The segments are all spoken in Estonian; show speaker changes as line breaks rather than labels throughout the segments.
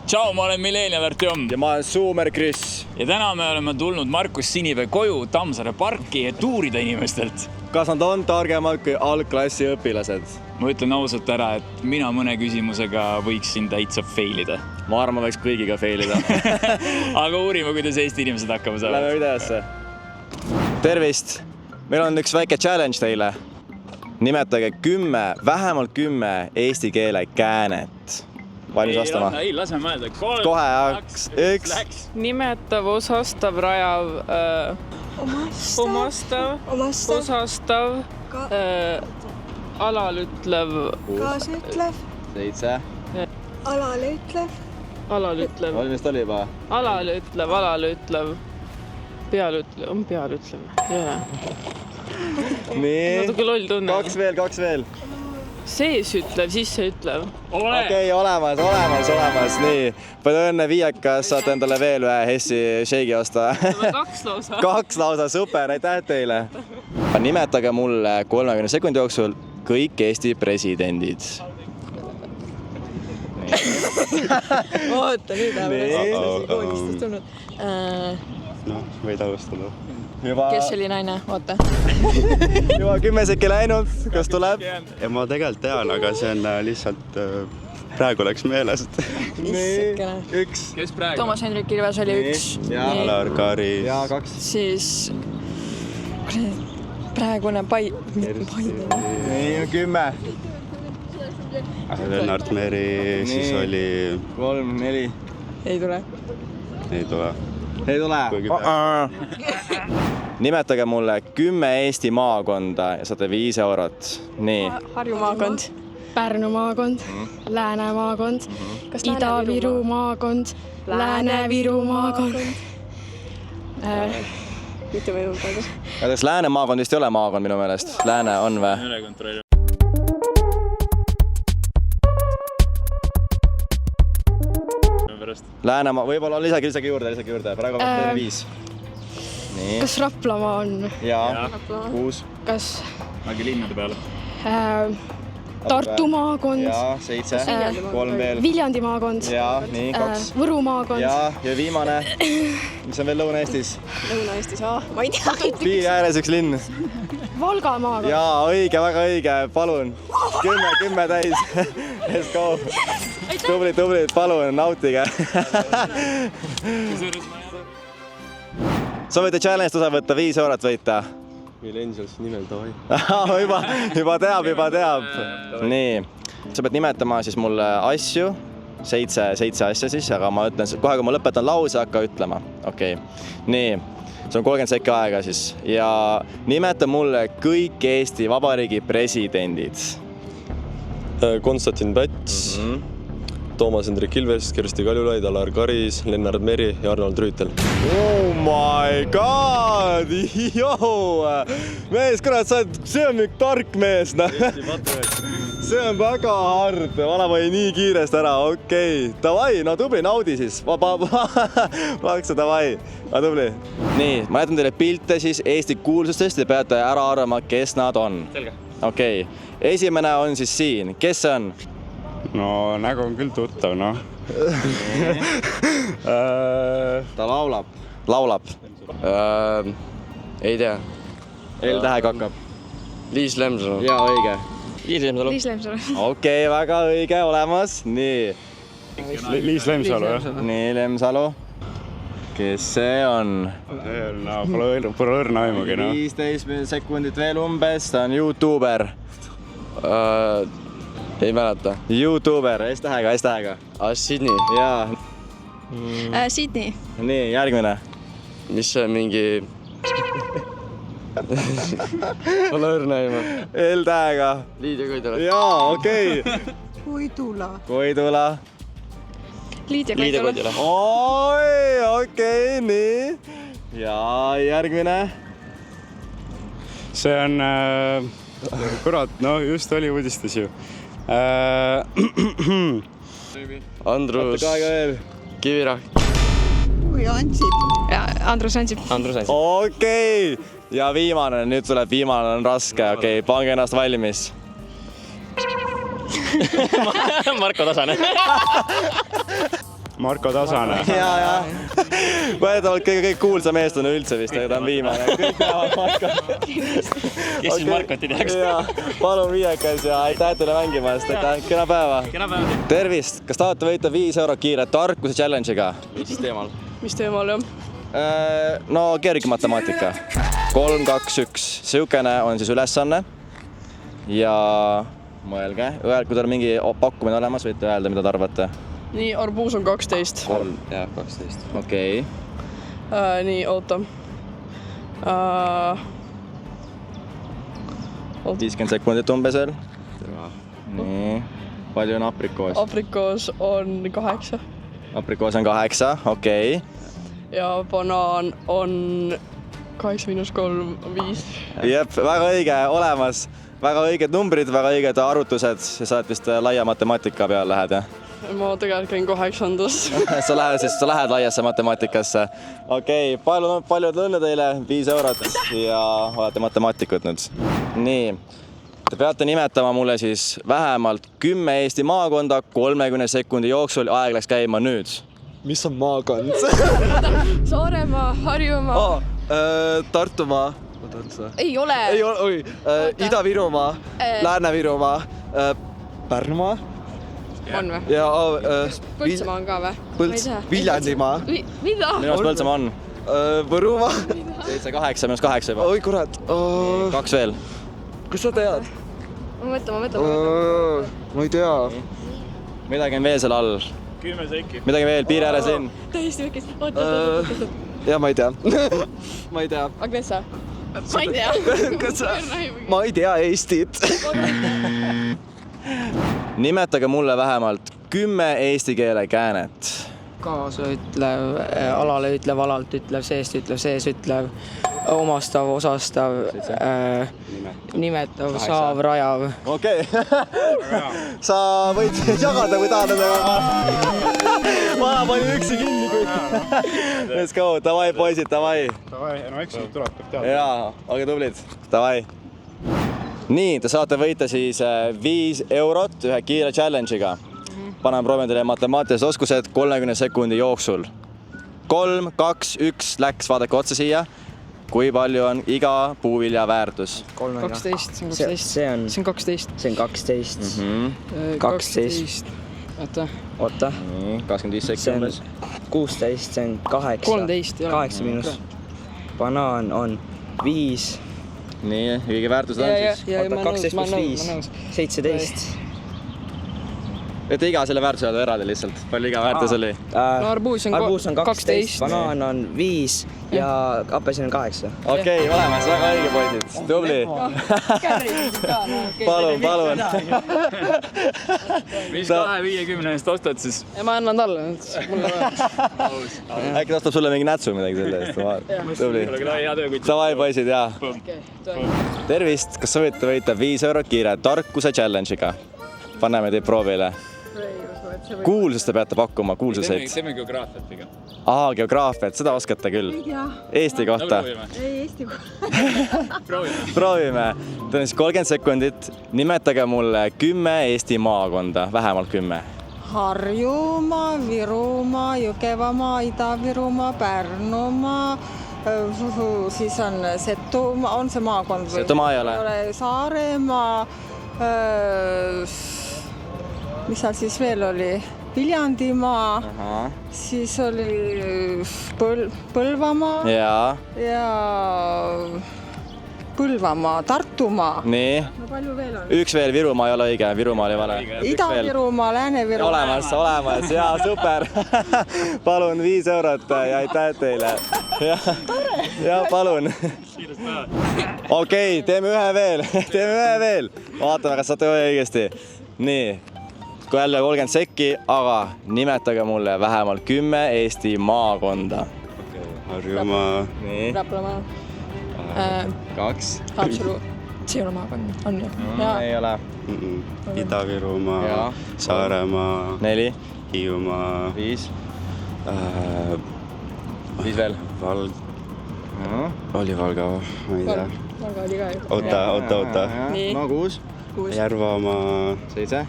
Tšau, ma olen Millennial Artjom.
Ja ma olen Suumer Chris.
Ja täna me oleme tulnud Markus Sinipee koju Tammsaare parki, et uurida inimestelt.
Kas nad on targemad kui algklassi õpilased?
Ma ütlen ausalt ära, et mina mõne küsimusega võiksin täitsa failida.
Ma arvan, võiks kõigiga failida.
Aga uurime, kuidas Eesti inimesed hakkama saavad.
Lähme videosse. Tervist! Meil on üks väike challenge teile. Nimetage 10, vähemalt 10 eesti keele käänet. Valmis vastama?
Ei, laseme mõelda.
Kohe, 1.
Nimetav, osastav, rajav, omastav, osastav, alalütlev,
kaasütlev,
7.
alalütlev,
Valmis oli juba?
alalütlev, pealütlev.
Nii.
Natuke loll tunne.
2 veel.
Seesütlev, sisseütlev.
Okei, olemas. Nii, palju õnne viiekas, saate endale veel ühe Hessi shake'i osta.
2 lausa.
2 lausa, super, aitäh teile. Nimetage mulle 30 sekundi jooksul kõik Eesti presidendid.
oota, nüüd läheb koolistust tulnud.
Võid alustada.
Kes oli naine? Oota.
Juba 10 sekki läinud, kas tuleb?
Ja ma tegelikult tean, aga see on lihtsalt praegu läks meelest.
Nii, 1.
Kes praegu?
Toomas Hendrik Ilves oli 1.
Alar Karis.
Ja 2.
Siis praegune
Nii, 10.
Lennart Meri, siis oli...
3, 4.
ei tule.
Ei tule.
Ei tule. Nimetage mulle 10 Eesti maakonda ja saate 5 eurot. Nii.
Harju maakond.
Pärnu maakond, Lääne maakond, Ida-Viru maakond, Lääne-Viru maakond.
Mitte või juurde.
Kas Lääne maakond vist ei ole maakond minu meelest? Lääne on või?
Üle kontrolli.
Läänemaa, võib-olla lisagi juurde. Praegu on teile 5. Nii.
Kas Raplamaa on?
Ja 6.
Kas
Äkki linnade peale.
Tartu maakond?
Ja 7. 3 veel.
Viljandi maakond?
Ja, nii, 2.
Võru maakond?
Ja viimane. Mis on veel Lõuna-Eestis?
Lõuna-Eestis, ma ei tea.
Piiri ääres üks linn.
Valga maakond?
Ja, õige, väga õige. Palun. 10 täis. Let's go. Tublid, palun, nautige. Soovite challenge osa võtta, 5 eurot võita?
Millennials nimel tohi.
Juba teab. Nii, sa pead nimetama siis mulle asju, 7 asja siis, aga ma ütlen, kohe kui ma lõpetan lause, hakka ütlema. Okei. Nii, see on 30 sekki aega siis. Ja nimeta mulle kõik Eesti Vabariigi presidendid.
Konstantin Päts, Toomas Hendrik Ilves, Kersti Kaljulaid, Alar Karis, Lennart Meri ja Arnold Rüütel.
Oh my god! Mees, kurat, see on üks tark mees. See on väga hard. Vana või nii kiiresti ära. Okei. Davai, no tubli, naudi siis. Paksa, davai. Tubli. Nii, ma jätan teile pilte siis Eesti kuulsustest ja peate ära arvama, kes nad on.
Selge.
Okei. Esimene on siis siin. Kes see on?
No nägu on küll tuttav, noh.
Ta laulab.
Ei tea.
L-tähega hakkab.
Liis Lemsalu.
Jaa, õige.
Liis Lemsalu.
Okei, väga õige, olemas. Nii.
Liis Lemsalu, jah?
Nii, Lemsalu. Kes see on?
No, pole õrna aimugi, noh.
15 sekundit veel umbes, ta on YouTuber.
Ei mäleta.
YouTuber, S-tähega.
Sydney.
Jaa.
Sydney.
Nii, järgmine.
Mis see mingi... Pole õrna aimu.
L-tähega.
Liidia Koidula.
Jaa, okei. Koidula.
Liidia Koidula.
Oi, okei, nii. Ja järgmine.
See on... Kurat, no just oli uudistes ju.
Andrus Kivirähk.
Andrus Ansip.
Okei. Ja viimane, nüüd tuleb viimane, on raske. Okei, pange ennast valmis.
Marko Tasane.
Marko Tasane.
ja. Väidavalt kõige kuulsam eestlane üldse vist, aga ta on viimane. Kõik näevad Markot.
Kes siis Markot ei teaks?
Palun viiekas ja aitäh teile mängimast. Kena päeva. Tervist. Kas tahate võita 5 € kiire tarkuse challenge'iga?
Mis teemal?
mis teemal jah?
No kerge matemaatika. 3, 2, 1. Siukene on siis ülesanne. Ja mõelge. Kui teil on mingi pakkumine olemas, võite öelda, mida te arvate.
nii, arbuus on 12.
3.
Jah, 12.
Okei.
nii, oota.
50 sekundit umbes veel. Nii. Palju on aprikoos?
Aprikoos on 8.
Aprikoos on 8, okei.
ja banaan on 8 - 3 on 5.
Jep, väga õige, olemas. Väga õiged numbrid, väga õiged arvutused. Sa oled vist laia matemaatika peal lähed, jah?
ma tegelikult käin 8.
Sa lähed laiasse matemaatikasse. Okei, palju õnne teile, 5 € ja olete matemaatikud nüüd. Nii, te peate nimetama mulle siis vähemalt 10 Eesti maakonda 30 sekundi jooksul. Aeg läks käima nüüd.
Mis on maakond?
Saaremaa, Harjumaa.
Tartumaa.
Ei ole.
Ei ole, oi. Ida-Virumaa, Lääne-Virumaa, Pärnumaa.
On või?
Ja
Põltsamaa on ka või? Ma ei tea.
Viljandimaa.
Mida?
Minu arust Põltsamaa on.
Võrumaa.
7-8, minust 8 juba.
Oi kurat.
2 veel.
Kus sa tead?
Ma mõtlen.
Ma ei tea.
Midagi on veel seal all.
10 sekki.
Midagi veel, piiri ääres siin.
Täiesti väikest. Oota.
Ja ma ei tea. Ma ei tea.
Agnesa. Ma ei tea.
Ma ei tea Eestit.
Nimetage mulle vähemalt 10 eesti keele käänet.
Kaasa ütlev, alale ütlev, alalt ütlev, seest ütlev, sees ütlev, omastav, osastav, nimetav, saav, rajav.
Okei. Sa võid jagada, kui tahad nendega. Ma panin üksi kinni kõik. Let's go, davai poisid, davai.
No eks nüüd tuleb teada.
Jaa, olge tublid, davai. Nii, te saate võita siis 5 € ühe kiire challenge'iga. Panen proovin teile matemaatilised oskused 30 sekundi jooksul. 3, 2, 1, läks, vaadake otsa siia. Kui palju on iga puuvilja väärtus?
12, see on 12.
See on
12.
See on 12. 12. Oota.
25 sekki umbes.
16, see on 8.
13.
8 miinus. Banaan on 5.
Nii, õige väärtused on siis?
Oota, 12 pluss 5. 17.
Et iga selle väärtuse öelda eraldi lihtsalt. Palju iga väärtus oli?
Arbuus on 12.
Banaan on 5 ja apelsin on 8.
Okei, olemas, väga õige poisid. Tubli. Palun.
Mis 2,50 eest ostad siis?
ja ma annan talle mulle
Äkki ta ostab sulle mingi nätsu midagi selle eest? Tubli.
Hea töö, kuid.
Davai poisid, jaa. Tervist, kas soovite võita 5 € kiire tarkuse challenge'iga? Paneme teid proovile. Kuulsust te peate pakkuma, kuulsuseid.
Teeme geograafiat ikka.
Geograafiat, seda oskate küll. Eesti kohta. Proovime. Teil on siis 30 sekundit. Nimetage mulle 10 Eesti maakonda, vähemalt 10.
Harjumaa, Virumaa, Jõgevamaa, Ida-Virumaa, Pärnumaa, siis on Setumaa, on see maakond või?
Setumaa ei ole.
Saaremaa, mis seal siis veel oli? Viljandimaa, siis oli Põlvamaa ja Põlvamaa, Tartumaa.
Nii.
No palju veel on?
Üks veel, Virumaa ei ole õige, Virumaa oli vale.
Ida-Virumaa, Lääne-Virumaa.
Olemas, jaa, super. Palun 5 € ja aitäh teile. Ja palun. Okei, teeme ühe veel. Vaatame, kas saate õigesti. Nii. Kui jälle 30 sekki, aga nimetage mulle vähemalt 10 Eesti maakonda.
Harjumaa.
Nii.
Raplamaa.
2.
Haapsalu.
See ei ole maakond, on ju?
Ei ole.
Ida-Virumaa, Saaremaa,
4.
Hiiumaa,
5. 5 veel.
Oli Valga, ma ei tea.
Valga oli ka ju.
Oota.
No 6.
Järvamaa.
7.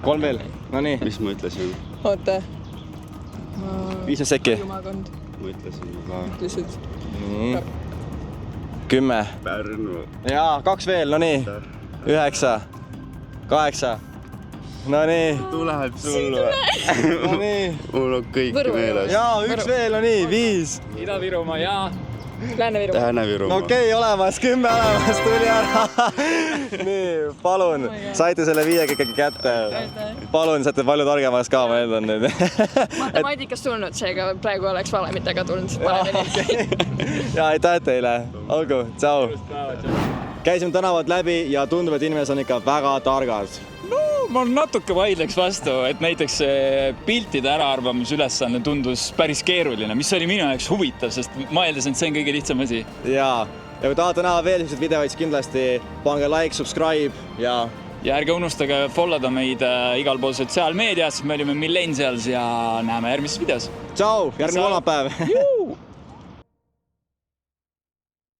3 veel. No nii.
Mis ma ütlesin?
oota.
15 sekki.
maakond.
ma ütlesin juba.
Ütlesid.
Nii. 10.
Pärnu.
Jaa, 2 veel, no nii. 9, 8. No nii.
Tuleb sulle.
No nii.
mul on kõik meeles.
Jaa, 1 veel, no nii, 5.
Ida-Virumaa ja
Lääne-Virumaa.
Lääne-Virumaa.
Okei, olemas, 10 olemas, tuli ära. Nii, palun, saite selle 5 ikkagi kätte. Palun, saate palju targemaks ka, ma eeldan nüüd.
Matemaatikast tulnud, seega praegu oleks valemitega tulnud.
Ja aitäh teile, olgu, tšau. Käisime tänavad läbi ja tundub, et inimesed on ikka väga targad.
ma natuke vaidleks vastu, et näiteks piltide äraarvamise ülesanne tundus päris keeruline, mis oli minu jaoks huvitav, sest ma eeldasin, et see on kõige lihtsam asi.
Jaa, ja kui tahate näha veel selliseid videoid, siis kindlasti pange like, subscribe ja
ärge unustage followda meid igal pool sotsiaalmeedias, me olime Millennials ja näeme järgmises videos.
tšau, järgmine kolmapäev.